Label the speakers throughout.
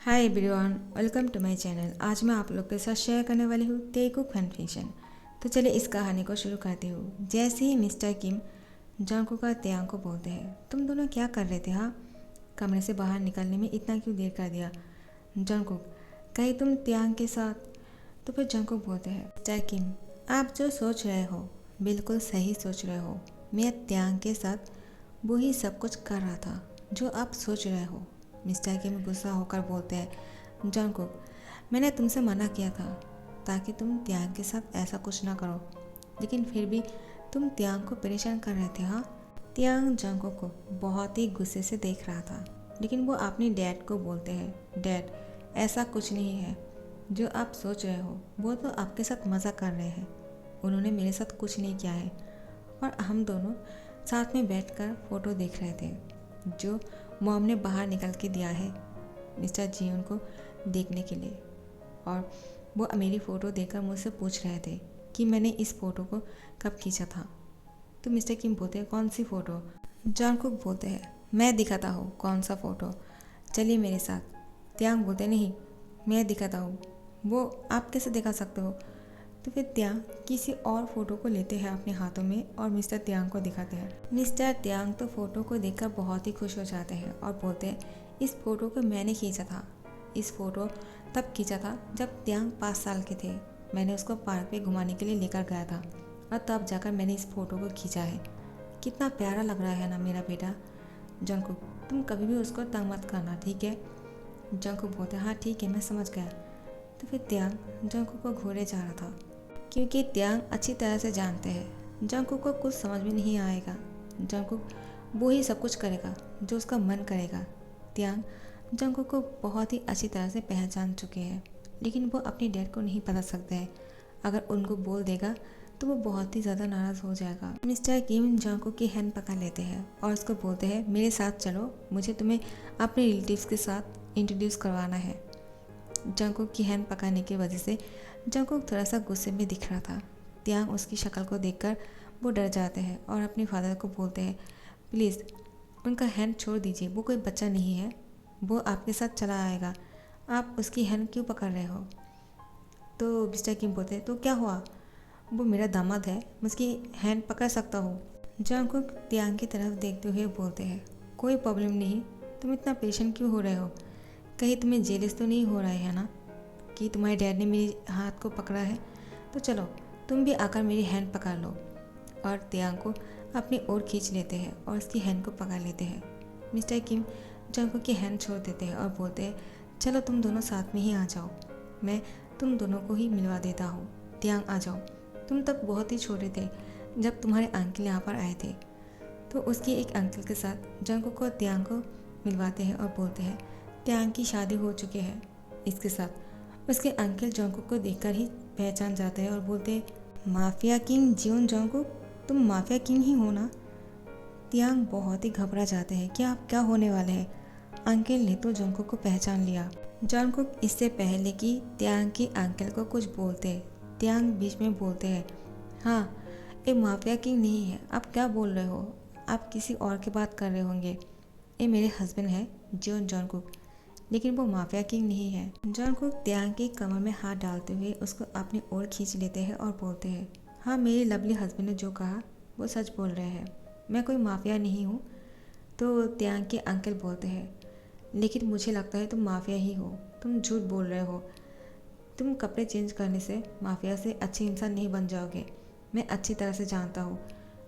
Speaker 1: Hi everyone, welcome to my channel. आज मैं आप लोग के साथ शेयर करने वाली हूँ तेकुक फैन फिक्शन। तो चलिए इस कहानी को शुरू करती हूँ। जैसे ही मिस्टर किम जंगकुक और त्यांग को बोलते हैं, तुम दोनों क्या कर रहे थे? हाँ, कमरे से बाहर निकलने में इतना क्यों देर कर दिया? जंगकुक, कहीं तुम त्यांग के साथ? तो फिर जंगकुक बोलते हैं, मिस्टर किम, आप जो सोच रहे हो बिल्कुल सही सोच रहे हो। मैं त्यांग के साथ वही सब कुछ कर रहा था जो आप सोच रहे हो। मिस्टर किम गुस्सा होकर बोलते हैं, जंगकुक, मैंने तुमसे मना किया था ताकि तुम त्यांग के साथ ऐसा कुछ ना करो, लेकिन फिर भी तुम त्यांग को परेशान कर रहे थे। हाँ, त्यांग जंगकुक को बहुत ही गुस्से से देख रहा था, लेकिन वो अपने डैड को बोलते हैं, डैड, ऐसा कुछ नहीं है जो आप सोच रहे हो। वो तो आपके साथ मज़ा कर रहे हैं, उन्होंने मेरे साथ कुछ नहीं किया है। और हम दोनों साथ में बैठकर फ़ोटो देख रहे थे जो मॉम ने बाहर निकल के दिया है मिस्टर जीवन को देखने के लिए। और वो मेरी फ़ोटो देखकर मुझसे पूछ रहे थे कि मैंने इस फ़ोटो को कब खींचा था। तो मिस्टर किम बोलते हैं, कौन सी फ़ोटो? जॉनकुक बोलते हैं, मैं दिखाता हूँ कौन सा फ़ोटो, चलिए मेरे साथ। त्यांग बोलते, नहीं, मैं दिखाता हूँ। वो आप कैसे दिखा सकते हो? तो फिर त्यांग किसी और फोटो को लेते हैं अपने हाथों में और मिस्टर त्यांग को दिखाते हैं। मिस्टर त्यांग तो फोटो को देखकर बहुत ही खुश हो जाते हैं और बोलते हैं, इस फोटो को मैंने खींचा था। इस फोटो तब खींचा था जब त्यांग 5 साल के थे। मैंने उसको पार्क में घुमाने के लिए लेकर गया था और तब जाकर मैंने इस फोटो को खींचा है। कितना प्यारा लग रहा है ना मेरा बेटा। जंगकुक, तुम कभी भी उसको तंग मत करना, ठीक है? जंगकुक बोलते, हाँ ठीक है, मैं समझ गया। तो फिर त्यांग जंगकुक को घूरे जा रहा था, क्योंकि त्यांग अच्छी तरह से जानते हैं जंगकुक को कुछ समझ में नहीं आएगा। जंगकुक वो ही सब कुछ करेगा जो उसका मन करेगा। त्यांग जंगकुक को बहुत ही अच्छी तरह से पहचान चुके हैं, लेकिन वो अपनी डैड को नहीं बता सकते हैं। अगर उनको बोल देगा तो वो बहुत ही ज़्यादा नाराज़ हो जाएगा। मिस्टर किम जंगकुक की हैंड पकड़ लेते हैं और उसको बोलते हैं, मेरे साथ चलो, मुझे तुम्हें अपने रिलेटिव्स के साथ इंट्रोड्यूस करवाना है। जंगकुक की हैंड पकड़ने की वजह से जंगकुक थोड़ा सा गुस्से में दिख रहा था। त्यांग उसकी शक्ल को देखकर वो डर जाते हैं और अपने फादर को बोलते हैं, प्लीज़ उनका हैंड छोड़ दीजिए, वो कोई बच्चा नहीं है, वो आपके साथ चला आएगा, आप उसकी हैंड क्यों पकड़ रहे हो? तो मिस्टर किम बोलते हैं, तो क्या हुआ, वो मेरा दामाद है, मैं उसकी हैंड पकड़ सकता हूँ। जंगकुक त्यांग की तरफ देखते हुए बोलते हैं, कोई प्रॉब्लम नहीं, तुम इतना पेशेंट क्यों हो रहे हो? कहीं तुम्हें जेलिस तो नहीं हो रहा है ना कि तुम्हारे डैड ने मेरे हाथ को पकड़ा है? तो चलो तुम भी आकर मेरी हैंड पकड़ लो। और त्यांग को अपनी ओर खींच लेते हैं और उसकी हैंड को पकड़ लेते हैं। मिस्टर किम जंगकुक की हैंड छोड़ देते हैं और बोलते हैं, चलो तुम दोनों साथ में ही आ जाओ, मैं तुम दोनों को ही मिलवा देता हूँ। त्यांग आ जाओ, तुम तब बहुत ही छोटे थे जब तुम्हारे अंकल यहाँ पर आए थे। तो उसके एक अंकल के साथ जंगकुक को त्यांग को मिलवाते हैं और बोलते हैं, त्यांग की शादी हो चुकी है इसके साथ। उसके अंकल जंगकुक को देखकर ही पहचान जाते हैं और बोलते हैं, माफिया किंग जियोन जंगकुक, तुम माफिया किंग ही हो ना? त्यांग बहुत ही घबरा जाते हैं कि आप क्या होने वाले हैं। अंकल ने तो जंगकुक को पहचान लिया। जंगकुक इससे पहले कि त्यांग के अंकल को कुछ बोलते, त्यांग बीच में बोलते हैं, हाँ, ये माफिया किंग नहीं है, आप क्या बोल रहे हो? आप किसी और की बात कर रहे होंगे। ये मेरे हस्बैंड है जियोन जंगकुक, लेकिन वो माफिया किंग नहीं है। जंगकुक त्यांग की कमर में हाथ डालते हुए उसको अपनी ओर खींच लेते हैं और बोलते हैं, हाँ, मेरे लवली हस्बैंड ने जो कहा वो सच बोल रहे हैं, मैं कोई माफिया नहीं हूँ। तो त्यांग के अंकल बोलते हैं, लेकिन मुझे लगता है तुम माफिया ही हो, तुम झूठ बोल रहे हो। तुम कपड़े चेंज करने से माफिया से अच्छे इंसान नहीं बन जाओगे, मैं अच्छी तरह से जानता हूँ।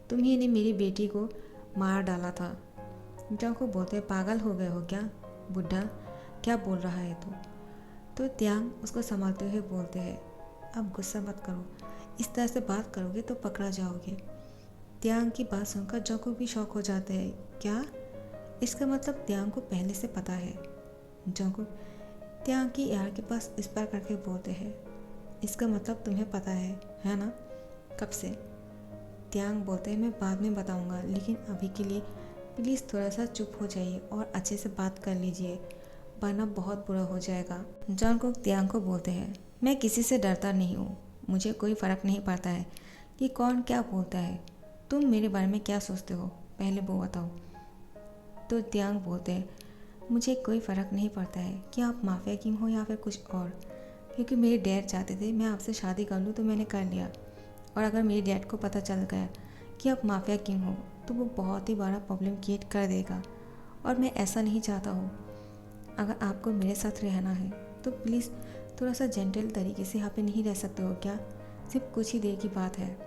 Speaker 1: तुम ही ने मेरी बेटी को मार डाला था। जंगकुक बोलते हैं, पागल हो गए हो क्या बुढ़ा, क्या बोल रहा है तू? तो त्यांग उसको संभालते हुए बोलते हैं, अब गुस्सा मत करो, इस तरह से बात करोगे तो पकड़ा जाओगे। त्यांग की बात सुनकर जंगकुक भी शौक हो जाते हैं, क्या? इसका मतलब त्यांग को पहले से पता है। जंगकुक त्यांग की यार के पास इस बार करके बोलते हैं, इसका मतलब तुम्हें पता है ना? कब से? त्यांग बोलते हैं, मैं बाद में बताऊंगा, लेकिन अभी के लिए प्लीज़ थोड़ा सा चुप हो जाइए और अच्छे से बात कर लीजिए, वरना बहुत बुरा हो जाएगा। जंगकुक त्यांग को बोलते हैं, मैं किसी से डरता नहीं हूँ, मुझे कोई फ़र्क नहीं पड़ता है कि कौन क्या बोलता है। तुम मेरे बारे में क्या सोचते हो, पहले वो बताओ। तो त्यांग बोलते हैं, मुझे कोई फ़र्क नहीं पड़ता है कि आप माफिया किंग हो या फिर कुछ और, क्योंकि मेरे डैड चाहते थे मैं आपसे शादी कर लूँ तो मैंने कर लिया। और अगर मेरे डैड को पता चल गया कि आप माफिया किंग हो तो वो बहुत ही बड़ा प्रॉब्लम क्रिएट कर देगा, और मैं ऐसा नहीं चाहता हूँ। अगर आपको मेरे साथ रहना है तो प्लीज़ थोड़ा सा जेंटल तरीके से यहाँ पे नहीं रह सकते हो क्या? सिर्फ कुछ ही देर की बात है,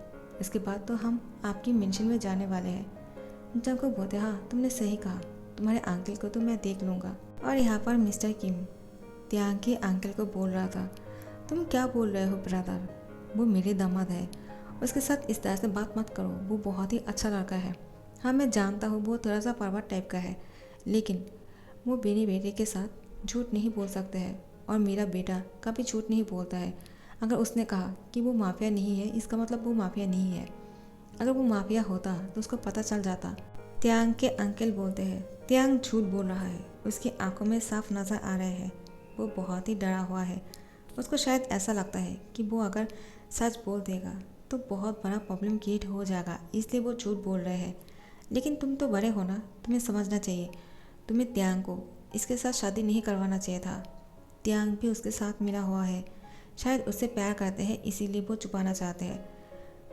Speaker 1: इसके बाद तो हम आपकी मेंशन में जाने वाले हैं। जब को बोलते हाँ तुमने सही कहा, तुम्हारे अंकल को तो मैं देख लूँगा। और यहाँ पर मिस्टर किम त्यांग के अंकल को बोल रहा था, तुम क्या बोल रहे हो ब्रदर, वो मेरे दामाद है, उसके साथ इस तरह से बात मत करो, वो बहुत ही अच्छा लड़का है। हाँ मैं जानता हूँ वो थोड़ा सा परवट टाइप का है, लेकिन वो मेरे बेटे के साथ झूठ नहीं बोल सकते हैं, और मेरा बेटा कभी झूठ नहीं बोलता है। अगर उसने कहा कि वो माफिया नहीं है इसका मतलब वो माफिया नहीं है। अगर वो माफिया होता तो उसको पता चल जाता। त्यांग के अंकल बोलते हैं, त्यांग झूठ बोल रहा है, उसकी आंखों में साफ नज़र आ रहे हैं, वो बहुत ही डरा हुआ है। उसको शायद ऐसा लगता है कि वो अगर सच बोल देगा तो बहुत बड़ा प्रॉब्लम क्रिएट हो जाएगा, इसलिए वो झूठ बोल रहे हैं। लेकिन तुम तो बड़े हो ना, तुम्हें समझना चाहिए। तुम्हें त्यांग को इसके साथ शादी नहीं करवाना चाहिए था। त्यांग भी उसके साथ मिला हुआ है, शायद उससे प्यार करते हैं इसीलिए वो छुपाना चाहते हैं।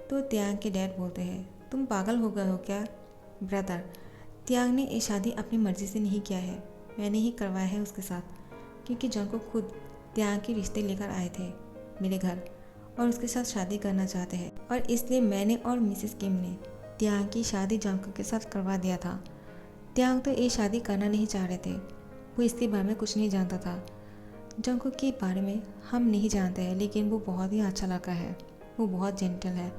Speaker 1: तो त्यांग के डैड बोलते हैं, तुम पागल हो गए हो क्या ब्रदर? त्यांग ने ये शादी अपनी मर्ज़ी से नहीं किया है, मैंने ही करवाया है उसके साथ, क्योंकि जंको खुद त्यांग के रिश्ते लेकर आए थे मेरे घर और उसके साथ शादी करना चाहते हैं, और इसलिए मैंने और मिसेस किम ने त्यांग की शादी जंको के साथ करवा दिया था। त्यांग तो ये शादी करना नहीं चाह रहे थे, वो इसके बारे में कुछ नहीं जानता था। जंको के बारे में हम नहीं जानते हैं, लेकिन वो बहुत ही अच्छा लड़का है, वो बहुत जेंटल है।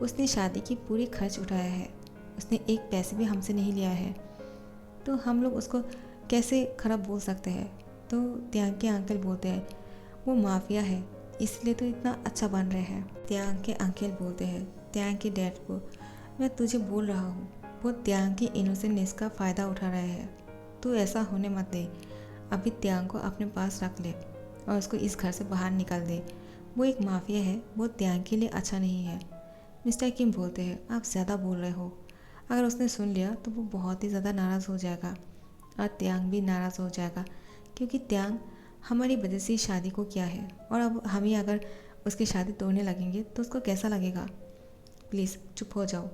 Speaker 1: उसने शादी की पूरी खर्च उठाया है, उसने एक पैसे भी हमसे नहीं लिया है, तो हम लोग उसको कैसे खराब बोल सकते हैं? तो त्यांग के अंकल बोलते हैं, वो माफिया है इसलिए तो इतना अच्छा बन रहे हैं। त्यांग के अंकल बोलते हैं त्यांग के डैड को, मैं तुझे बोल रहा हूँ वो त्यांग की इनोसेंटनेस का फ़ायदा उठा रहे हैं, तू ऐसा होने मत दे। अभी त्यांग को अपने पास रख ले और उसको इस घर से बाहर निकाल दे। वो एक माफिया है, वो त्यांग के लिए अच्छा नहीं है। मिस्टर किम बोलते हैं, आप ज़्यादा बोल रहे हो। अगर उसने सुन लिया तो वो बहुत ही ज़्यादा नाराज़ हो जाएगा, और त्यांग भी नाराज़ हो जाएगा, क्योंकि त्यांग हमारी वजह से शादी को किया है, और अब हम ही अगर उसकी शादी तोड़ने लगेंगे तो उसको कैसा लगेगा? प्लीज़ चुप हो जाओ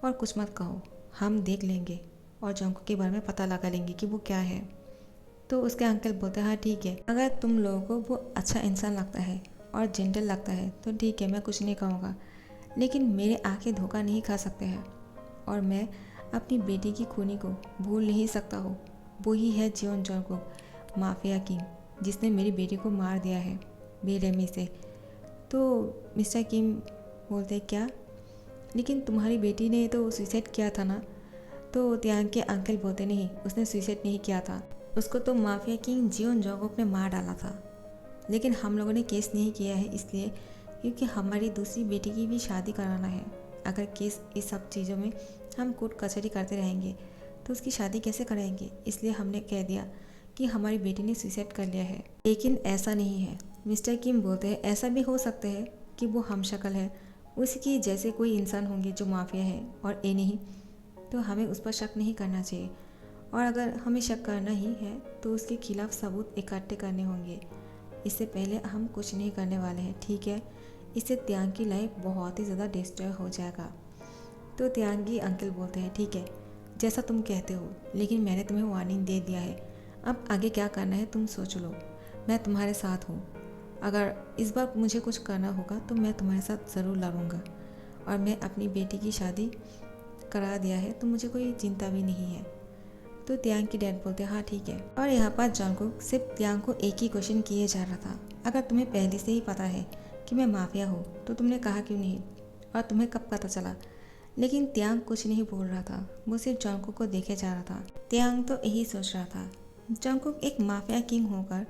Speaker 1: और कुछ मत कहो, हम देख लेंगे और जंको के बारे में पता लगा लेंगे कि वो क्या है। तो उसके अंकल बोलते हैं, हाँ ठीक है, अगर तुम लोगों को वो अच्छा इंसान लगता है और जेंटल लगता है तो ठीक है, मैं कुछ नहीं कहूँगा, लेकिन मेरे आंखें धोखा नहीं खा सकते हैं, और मैं अपनी बेटी की खूनी को भूल नहीं सकता हूँ। वो ही है जियोन जंगकुक, माफिया किंग, जिसने मेरी बेटी को मार दिया है बेरहमी से। तो मिस्टर किम बोलते क्या, लेकिन तुम्हारी बेटी ने तो सुसाइड किया था ना? तो त्यांग के अंकल बोलते नहीं, उसने सुसाइड नहीं किया था, उसको तो माफिया किंग जियोन जंगकुक ने मार डाला था। लेकिन हम लोगों ने केस नहीं किया है इसलिए क्योंकि हमारी दूसरी बेटी की भी शादी कराना है। अगर केस इस सब चीज़ों में हम कोर्ट कचहरी करते रहेंगे तो उसकी शादी कैसे कराएंगे, इसलिए हमने कह दिया कि हमारी बेटी ने सुसाइड कर लिया है। लेकिन ऐसा नहीं है। मिस्टर किम बोलते हैं, ऐसा भी हो सकता है कि वो हमशक्ल है, उसकी जैसे कोई इंसान होंगे जो माफिया है और ए नहीं, तो हमें उस पर शक नहीं करना चाहिए, और अगर हमें शक करना ही है तो उसके खिलाफ सबूत इकट्ठे करने होंगे। इससे पहले हम कुछ नहीं करने वाले हैं, ठीक है? इससे त्यांग की लाइफ बहुत ही ज़्यादा डिस्ट्रॉय हो जाएगा। तो त्यांगी अंकल बोलते हैं, ठीक है जैसा तुम कहते हो, लेकिन मैंने तुम्हें वार्निंग दे दिया है, अब आगे क्या करना है तुम सोच लो, मैं तुम्हारे साथ हूँ। अगर इस बार मुझे कुछ करना होगा तो मैं तुम्हारे साथ ज़रूर लड़ूंगा, और मैं अपनी बेटी की शादी करा दिया है तो मुझे कोई चिंता भी नहीं है। तो त्यांग की डैड बोलते हैं, हाँ ठीक है। और यहाँ पर जंगकुक सिर्फ त्यांग को एक ही क्वेश्चन किए जा रहा था, अगर तुम्हें पहले से ही पता है कि मैं माफिया हूँ तो तुमने कहा क्यों नहीं, और तुम्हें कब पता चला? लेकिन त्यांग कुछ नहीं बोल रहा था, वो सिर्फ जंगकुक को देखे जा रहा था। त्यांग तो यही सोच रहा था, जंगकुक एक माफिया किंग होकर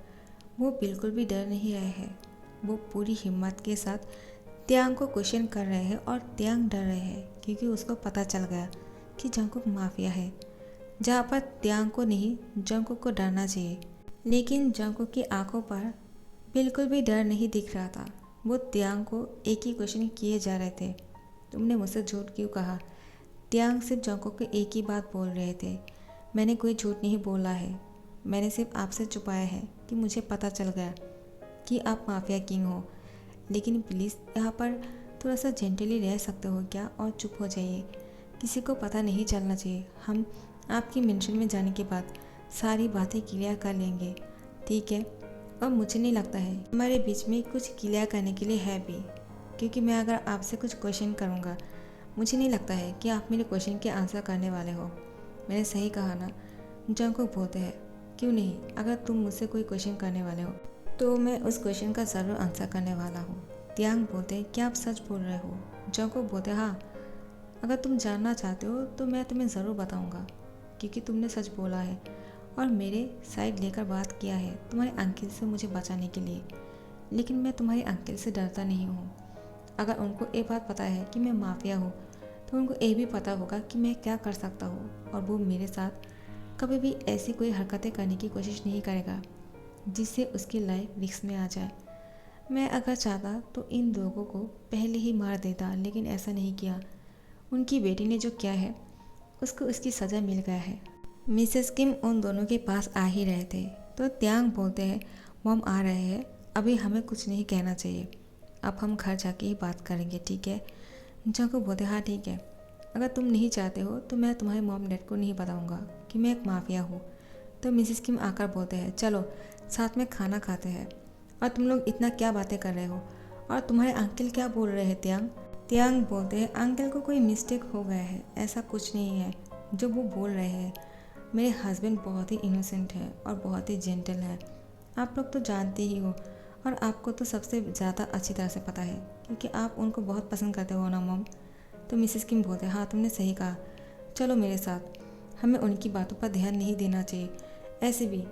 Speaker 1: वो बिल्कुल भी डर नहीं रहे हैं। वो पूरी हिम्मत के साथ त्यांग को क्वेश्चन कर रहे हैं, और त्यांग डर रहे हैं क्योंकि उसको पता चल गया कि जंगकुक माफिया है, जहाँ पर त्यांग को नहीं जंगकुक को डरना चाहिए। लेकिन जंगकुक की आंखों पर बिल्कुल भी डर नहीं दिख रहा था। वो त्यांग को एक ही क्वेश्चन किए जा रहे थे, तुमने मुझसे झूठ क्यों कहा? त्यांग सिर्फ जंगकुक को एक ही बात बोल रहे थे, मैंने कोई झूठ नहीं बोला है, मैंने सिर्फ आपसे छुपाया है कि मुझे पता चल गया कि आप माफिया किंग हो, लेकिन प्लीज़ यहाँ पर थोड़ा सा जेंटली रह सकते हो क्या और चुप हो जाइए। किसी को पता नहीं चलना चाहिए। हम आपकी मेंशन में जाने के बाद सारी बातें क्लियर कर लेंगे, ठीक है? और मुझे नहीं लगता है हमारे बीच में कुछ क्लियर करने के लिए है भी, क्योंकि मैं अगर आपसे कुछ क्वेश्चन करूँगा, मुझे नहीं लगता है कि आप मेरे क्वेश्चन के आंसर करने वाले हो। मैंने सही कहा ना? जंगकुक बोलते हैं, क्यों नहीं, अगर तुम मुझसे कोई क्वेश्चन करने वाले हो तो मैं उस क्वेश्चन का ज़रूर आंसर करने वाला हूँ। त्यांग बोलते हैं, क्या आप सच बोल रहे हो? जंगकुक बोलते हैं, हाँ, अगर तुम जानना चाहते हो तो मैं तुम्हें ज़रूर बताऊँगा, क्योंकि तुमने सच बोला है और मेरे साइड लेकर बात किया है तुम्हारे अंकल से मुझे बचाने के लिए। लेकिन मैं तुम्हारे अंकल से डरता नहीं हूँ। अगर उनको ये बात पता है कि मैं माफिया हूँ तो उनको ये भी पता होगा कि मैं क्या कर सकता हूँ, और वो मेरे साथ कभी भी ऐसी कोई हरकतें करने की कोशिश नहीं करेगा जिससे उसकी लाइफ रिस्क में आ जाए। मैं अगर चाहता तो इन लोगों को पहले ही मार देता, लेकिन ऐसा नहीं किया। उनकी बेटी ने जो किया है उसको उसकी सज़ा मिल गया है। मिसेस किम उन दोनों के पास आ ही रहे थे तो त्यांग बोलते हैं, मॉम आ रहे हैं, अभी हमें कुछ नहीं कहना चाहिए, अब हम घर जाके ही बात करेंगे, ठीक है? जंगकुक बोलते, हाँ ठीक है, अगर तुम नहीं चाहते हो तो मैं तुम्हारे मॉम डैड को नहीं बताऊंगा कि मैं एक माफिया हूँ। तो मिसेस किम आकर बोलते हैं, चलो साथ में खाना खाते हैं। और तुम लोग इतना क्या बातें कर रहे हो, और तुम्हारे अंकल क्या बोल रहे हैं? त्यांग त्यांग बोलते हैं, अंकल को कोई मिस्टेक हो गया है, ऐसा कुछ नहीं है जो वो बोल रहे हैं। मेरे हस्बैंड बहुत ही इनोसेंट है और बहुत ही जेंटल है, आप लोग तो जानते ही हो, और आपको तो सबसे ज़्यादा अच्छी तरह से पता है क्योंकि आप उनको बहुत पसंद करते हो ना मॉम। तो मिसेस किम बोलते हैं, हाँ तुमने सही कहा, चलो मेरे साथ, हमें उनकी बातों पर ध्यान नहीं देना चाहिए। ऐसे भी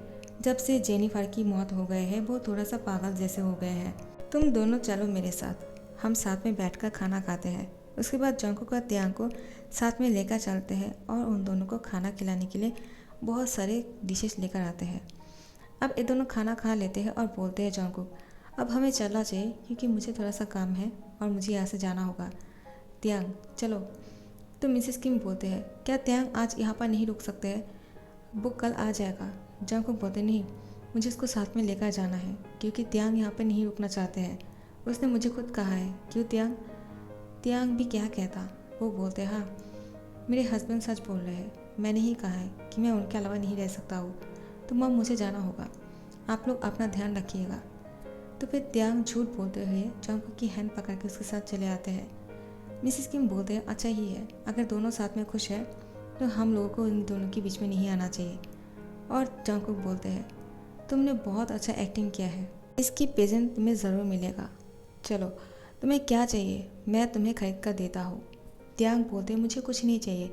Speaker 1: जब से जेनिफर की मौत हो गई है वो थोड़ा सा पागल जैसे हो गए हैं। तुम दोनों चलो मेरे साथ, हम साथ में बैठकर खाना खाते हैं। उसके बाद जंगकुक और त्यांग को साथ में लेकर चलते हैं और उन दोनों को खाना खिलाने के लिए बहुत सारे डिशेस लेकर आते हैं। अब ये दोनों खाना खा लेते हैं और बोलते हैं जंगकुक, अब हमें चलना चाहिए क्योंकि मुझे थोड़ा सा काम है और मुझे यहाँ से जाना होगा। त्यांग चलो। तो मिसेस किम बोलते हैं, क्या त्यांग आज यहाँ पर नहीं रुक सकते हैं, वो कल आ जाएगा? जंगकुक बोलते, नहीं, मुझे उसको साथ में लेकर जाना है क्योंकि त्यांग यहाँ पर नहीं रुकना चाहते हैं, उसने मुझे खुद कहा है। क्यों त्यांग? त्यांग भी क्या कहता? वो बोलते, हाँ मेरे हस्बैंड सच बोल रहे हैं, मैंने ही कहा है कि मैं उनके अलावा नहीं रह सकता हूँ, तो मॉम मुझे जाना होगा, आप लोग अपना ध्यान रखिएगा। तो फिर त्यांग झूठ बोलते हुए जंगकुक की हैंड पकड़ के उसके साथ चले आते हैं। मिसेस किम बोलते हैं, अच्छा ही है, अगर दोनों साथ में खुश है तो हम लोगों को इन दोनों के बीच में नहीं आना चाहिए। और जंगकुक बोलते हैं, तुमने बहुत अच्छा एक्टिंग किया है, इसकी प्रेजेंट तुम्हें ज़रूर मिलेगा। चलो तुम्हें क्या चाहिए मैं तुम्हें खरीद कर देता हूँ। त्यांग बोलते हैं, मुझे कुछ नहीं चाहिए,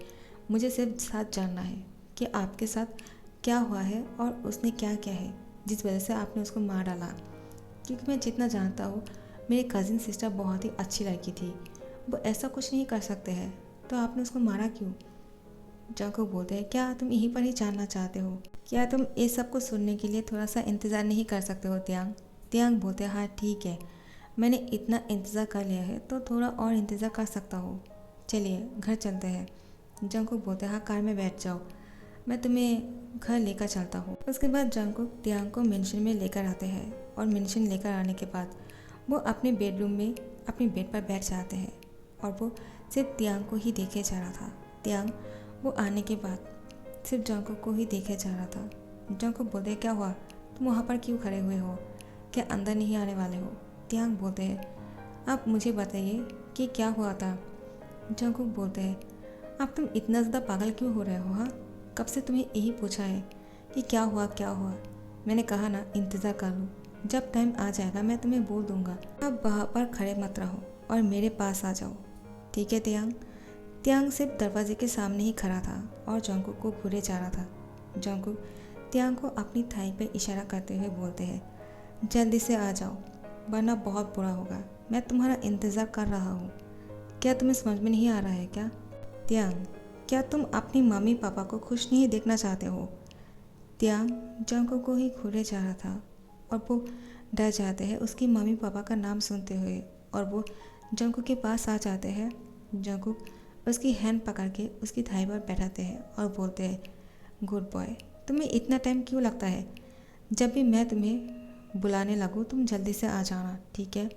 Speaker 1: मुझे सिर्फ साथ जानना है कि आपके साथ क्या हुआ है और उसने क्या किया है जिस वजह से आपने उसको मार डाला। क्योंकि मैं जितना जानता हूँ मेरी कज़िन सिस्टर बहुत ही अच्छी लड़की थी, वो ऐसा कुछ नहीं कर सकते हैं, तो आपने उसको मारा क्यों? जंगकुक बोलते हैं, क्या तुम यहीं पर ही जानना चाहते हो? क्या तुम ये सब को सुनने के लिए थोड़ा सा इंतज़ार नहीं कर सकते हो त्यांग? त्यांग बोलते हैं, हाँ ठीक है, मैंने इतना इंतज़ार कर लिया है तो थोड़ा और इंतज़ार कर सकता हूँ, चलिए घर चलते हैं। जंगकुक बोलते हैं, हाँ कार में बैठ जाओ, मैं तुम्हें घर लेकर चलता हूँ। उसके बाद जंगकुक त्यांग को मेंशन में लेकर आते हैं और मेंशन लेकर आने के बाद वो अपने बेडरूम में अपने बेड पर बैठ जाते हैं और वो सिर्फ त्यांग को ही देखे जा रहा था। त्यांग वो आने के बाद सिर्फ जंगकुक को ही देखे जा रहा था। जंगकुक बोलते हैं, क्या हुआ, तुम वहाँ पर क्यों खड़े हुए हो, क्या अंदर नहीं आने वाले हो? त्यांग बोलते हैं, आप मुझे बताइए कि क्या हुआ था। जंगकुक बोलते हैं, अब तुम इतना ज़्यादा पागल क्यों हो रहे हो? हाँ, कब से तुम्हें यही पूछा है कि क्या हुआ क्या हुआ। मैंने कहा ना इंतज़ार कर लो, जब टाइम आ जाएगा मैं तुम्हें बोल दूंगा। अब वहाँ पर खड़े मत रहो और मेरे पास आ जाओ, ठीक है त्यांग? त्यांग सिर्फ दरवाजे के सामने ही खड़ा था और जंगकुक को घूरे जा रहा था। जंगकुक त्यांग को अपनी थाई पर इशारा करते हुए बोलते हैं, जल्दी से आ जाओ वरना बहुत बुरा होगा, मैं तुम्हारा इंतज़ार कर रहा हूँ। क्या तुम्हें समझ में नहीं आ रहा है क्या? त्यांग, क्या तुम अपनी मम्मी पापा को खुश नहीं देखना चाहते हो? त्यांग जंगकुक को ही घूरे जा रहा था और वो डर जाते हैं उसकी मम्मी पापा का नाम सुनते हुए और वो जंगकुक के पास आ जाते हैं। जंगकुक उसकी हैंड पकड़ के उसकी थाई पर बैठाते हैं और बोलते हैं, गुड बॉय, तुम्हें इतना टाइम क्यों लगता है? जब भी मैं तुम्हें बुलाने लगूँ तुम जल्दी से आ जाना, ठीक है?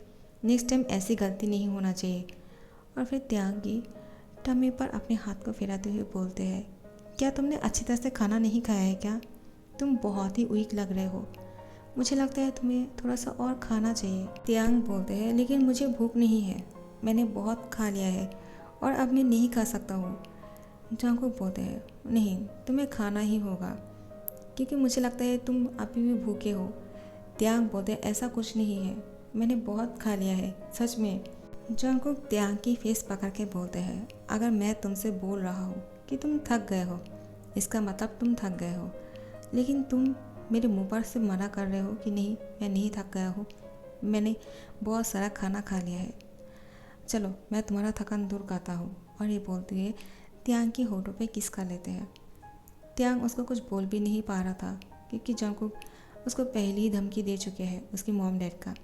Speaker 1: नेक्स्ट टाइम ऐसी गलती नहीं होना चाहिए। और फिर त्यांग की टमी पर अपने हाथ को फिराते हुए बोलते हैं, क्या तुमने अच्छी तरह से खाना नहीं खाया है क्या? तुम बहुत ही वीक लग रहे हो। मुझे लगता है तुम्हें थोड़ा सा और खाना चाहिए। त्यांग बोलते हैं, लेकिन मुझे भूख नहीं है, मैंने बहुत खा लिया है और अब मैं नहीं खा सकता हूँ। जंगकुक बोलते हैं, नहीं तुम्हें खाना ही होगा क्योंकि मुझे लगता है तुम अभी भी भूखे हो। त्यांग बोलते हैं, ऐसा कुछ नहीं है, मैंने बहुत खा लिया है, सच में। जंगकुक त्यांग की फेस पकड़ के बोलते हैं, अगर मैं तुमसे बोल रहा हूँ कि तुम थक गए हो, इसका मतलब तुम थक गए हो, लेकिन तुम मेरे मुंह पर से मना कर रहे हो कि नहीं मैं नहीं थक गया हूँ, मैंने बहुत सारा खाना खा लिया है, चलो मैं तुम्हारा थकान दूर करता हूँ। और ये बोलते हुए त्यांग की होठों पे किस कर लेते हैं। त्यांग उसको कुछ बोल भी नहीं पा रहा था क्योंकि जंगकुक उसको पहले ही धमकी दे चुके हैं उसकी मॉम डैड का।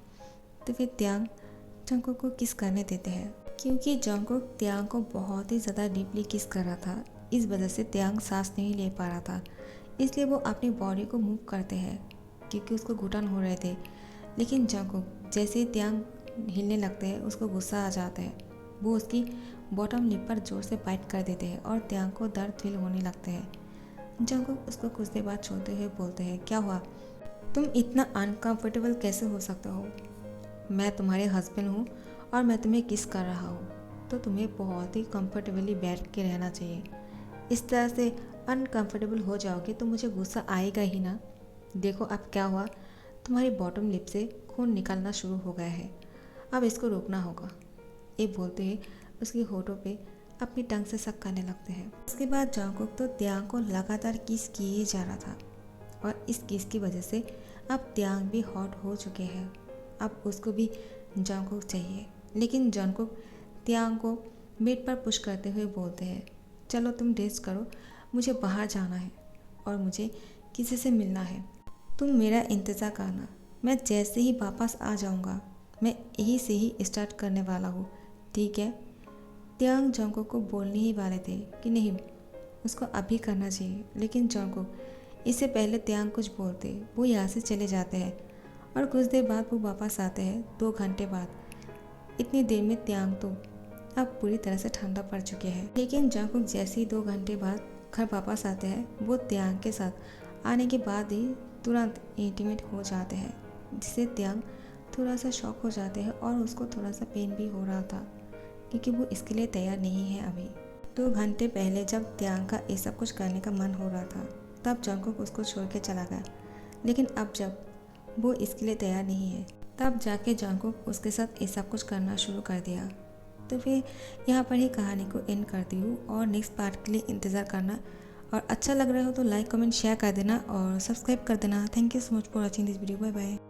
Speaker 1: तो फिर त्यांग जंगकुक को किस करने देते हैं क्योंकि जंगकुक त्यांग को बहुत ही ज़्यादा डीपली किस कर रहा था। इस वजह से त्यांग सांस नहीं ले पा रहा था, इसलिए वो अपनी बॉडी को मूव करते हैं क्योंकि उसको घुटन हो रहे थे। लेकिन जंगकुक जैसे ही त्यांग हिलने लगते हैं उसको गुस्सा आ जाता है, वो उसकी बॉटम लिप पर जोर से बाइट कर देते हैं और त्यांग को दर्द फील होने लगते हैं। जंगकुक उसको कुछ देर बाद छोड़ते हुए बोलते हैं, क्या हुआ, तुम इतना अनकंफर्टेबल कैसे हो सकते हो? मैं तुम्हारे हस्बैंड हूँ और मैं तुम्हें किस कर रहा हूँ, तो तुम्हें बहुत ही कंफर्टेबली बैठ के रहना चाहिए। इस तरह से अनकंफर्टेबल हो जाओगे तो मुझे गुस्सा आएगा ही ना। देखो अब क्या हुआ, तुम्हारी बॉटम लिप से खून निकलना शुरू हो गया है, अब इसको रोकना होगा। ये बोलते ही उसकी होठों पे अपनी टंग से सक करने लगते हैं। उसके बाद जंगकुक तो त्यांग को लगातार किस किए जा रहा था और इस किस की वजह से अब त्यांग भी हॉट हो चुके हैं। अब उसको भी जंगकुक चाहिए, लेकिन जंगकुक त्यांग को बेड पर पुश करते हुए बोलते हैं, चलो तुम रेस्ट करो, मुझे बाहर जाना है और मुझे किसी से मिलना है, तुम मेरा इंतज़ार करना, मैं जैसे ही वापस आ जाऊंगा मैं यहीं से ही स्टार्ट करने वाला हूँ, ठीक है? त्यांग जंगकुक को बोलने ही वाले थे कि नहीं उसको अभी करना चाहिए, लेकिन जंगकुक इससे पहले त्यांग कुछ बोलते वो यहाँ से चले जाते हैं और कुछ देर बाद वो वापस आते हैं 2 घंटे बाद। इतनी देर में त्यांग तो अब पूरी तरह से ठंडा पड़ चुके हैं, लेकिन जंगकुक जैसे ही 2 घंटे बाद घर वापस आते हैं वो त्यांग के साथ आने के बाद ही तुरंत इंटीमेट हो जाते हैं, जिससे त्यांग थोड़ा सा शॉक हो जाते हैं और उसको थोड़ा सा पेन भी हो रहा था क्योंकि वो इसके लिए तैयार नहीं है अभी। 2 घंटे पहले जब त्यांग का ये सब कुछ करने का मन हो रहा था तब जंगकुक उसको छोड़ के चला गया, लेकिन अब जब वो इसके लिए तैयार नहीं है तब जाके जंगकुक उसके साथ ये सब कुछ करना शुरू कर दिया। तो फिर यहाँ पर ही कहानी को एंड करती हूँ और नेक्स्ट पार्ट के लिए इंतज़ार करना, और अच्छा लग रहा हो तो लाइक कमेंट शेयर कर देना और सब्सक्राइब कर देना। Thank you so much for watching this video, bye bye.